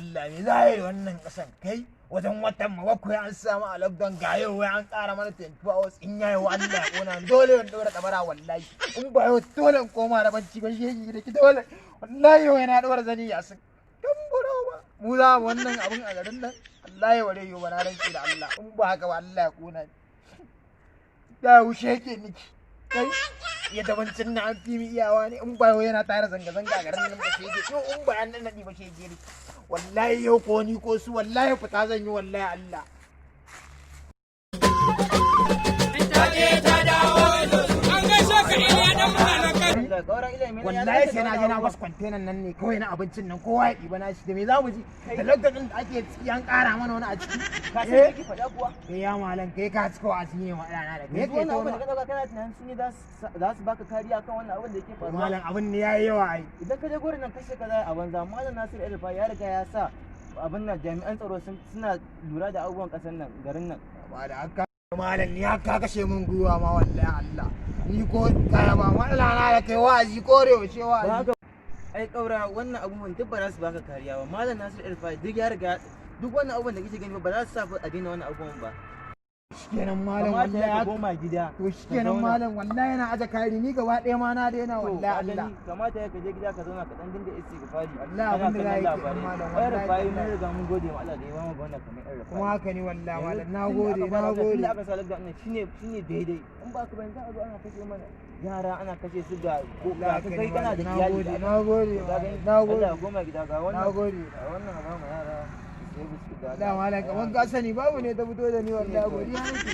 Allah me za yi wannan kasan kai wajen watan mu bakwai an samu a lockdown ga yau wai an ƙara mana 24 hours in yayi wa Allah ya kona dole in dora kamara wallahi in ba yau dole in koma da banci ba shi da ki dole wallahi wai na dora zani ya sun dan buro ba mu za mu wannan abun a garin nan wallahi ware yau bana ranki da Allah in ba haka ba Allah ya kona da wuce yake niki kai ya dabancin na an fi mi iyawa ne in ba yana tare zanga-zanga a garin nan ba shi yake in ba an nan nadi ba shi yake wallahi yau ko ni ko su wallahi fita zan yi wallahi Allah wallahi sai na je na bas kwantenan nan ne kawai na abincin nan kowa ya ɗiba na shi da me za mu ji da lokacin da ake ciki an ƙara mana wani a ciki ka san me faɗa kuwa kai ya malam kai ka cika wa asiri ne maɗana da kai wannan abin da ka dauka kana tunanin su ne za su baka kariya kan wannan abin da yake faruwa malam abin ne yayi yawa ai idan ka je gurin nan kashe ka zai a banza malam Nasir Elfa ya riga ya sa abin nan jami'an tsaro suna lura da abubuwan ƙasar nan garin nan ba da haka malam ni haka kashe min gwiwa ma wallahi Allah ni ko kaya ba matsala na da kai wa'azi ko yaushe wa'azi ai kaura wannan abubuwan duk ba za su baka kariya ba malam Nasir Elfa duk ya riga duk wannan abubuwan da kike gani ba za su sa a daina wannan abubuwan ba shikenan malam wallahi ya koma gida to shikenan malam wallahi yana aje kari ni gaba ɗaya ma na daina wallahi Allah kamata ya kaje gida ka zauna ka dan dinga istighfari wallahi abin da yayi malam wallahi bai mun riga mun gode wa Allah da ya bamu wannan kamar irin kuma haka ne wallahi malam nagode da aka sa lockdown nan shine daidai in ba ka bayan za a zo ana kashe mana yara ana kashe su da ko kai kana da iyali nagode Allah goma gida ga wannan nagode wannan ba mu yara da malam kaman ka sani babu ne ta fito da ni wallahi godiya nake